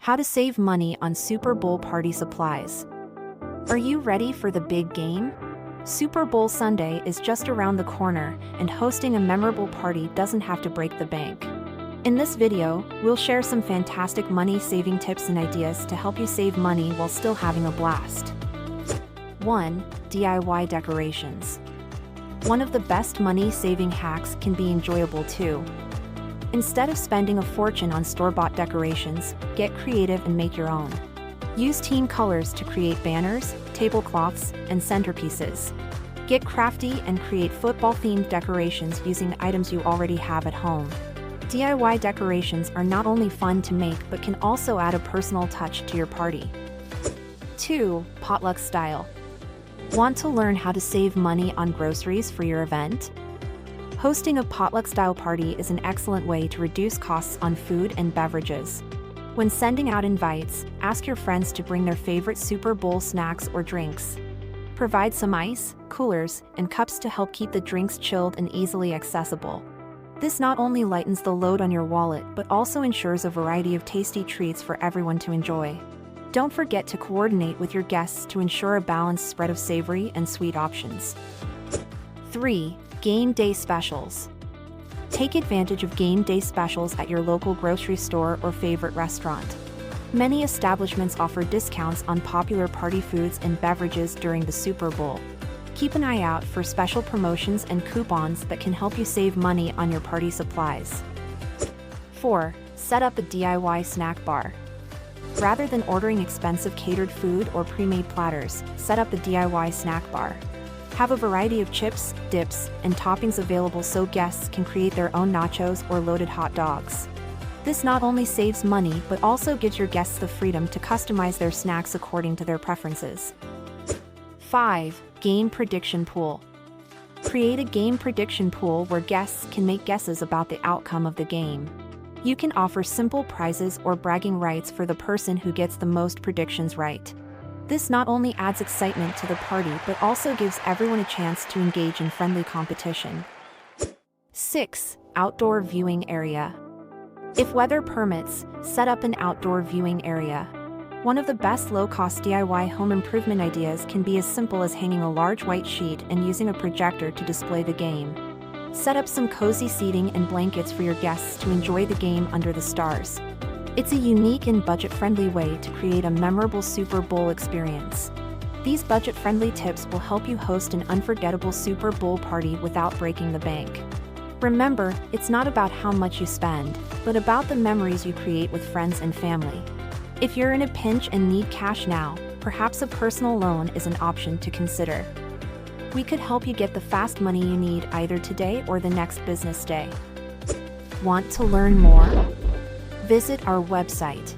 How to save money on Super Bowl party supplies. Are you ready for the big game? Super Bowl Sunday is just around the corner, and hosting a memorable party doesn't have to break the bank. In this video, we'll share some fantastic money-saving tips and ideas to help you save money while still having a blast. 1. DIY decorations. One of the best money-saving hacks can be enjoyable too. Instead of spending a fortune on store-bought decorations, get creative and make your own. Use team colors to create banners, tablecloths, and centerpieces. Get crafty and create football-themed decorations using items you already have at home. DIY decorations are not only fun to make but can also add a personal touch to your party. 2. Potluck Style. Want to learn how to save money on groceries for your event? Hosting a potluck-style party is an excellent way to reduce costs on food and beverages. When sending out invites, ask your friends to bring their favorite Super Bowl snacks or drinks. Provide some ice, coolers, and cups to help keep the drinks chilled and easily accessible. This not only lightens the load on your wallet but also ensures a variety of tasty treats for everyone to enjoy. Don't forget to coordinate with your guests to ensure a balanced spread of savory and sweet options. 3. Gameday Specials. Take advantage of Gameday Specials at your local grocery store or favorite restaurant. Many establishments offer discounts on popular party foods and beverages during the Super Bowl. Keep an eye out for special promotions and coupons that can help you save money on your party supplies. 4. Set up a DIY snack bar. Rather than ordering expensive catered food or pre-made platters, set up a DIY snack bar. Have a variety of chips, dips, and toppings available so guests can create their own nachos or loaded hot dogs. This not only saves money but also gives your guests the freedom to customize their snacks according to their preferences. 5. Game Prediction Pool. Create a game prediction pool where guests can make guesses about the outcome of the game. You can offer simple prizes or bragging rights for the person who gets the most predictions right. This not only adds excitement to the party but also gives everyone a chance to engage in friendly competition. 6. Outdoor Viewing Area. If weather permits, set up an outdoor viewing area. One of the best low-cost DIY home improvement ideas can be as simple as hanging a large white sheet and using a projector to display the game. Set up some cozy seating and blankets for your guests to enjoy the game under the stars. It's a unique and budget-friendly way to create a memorable Super Bowl experience. These budget-friendly tips will help you host an unforgettable Super Bowl party without breaking the bank. Remember, it's not about how much you spend, but about the memories you create with friends and family. If you're in a pinch and need cash now, perhaps a personal loan is an option to consider. We could help you get the fast money you need either today or the next business day. Want to learn more? Visit our website,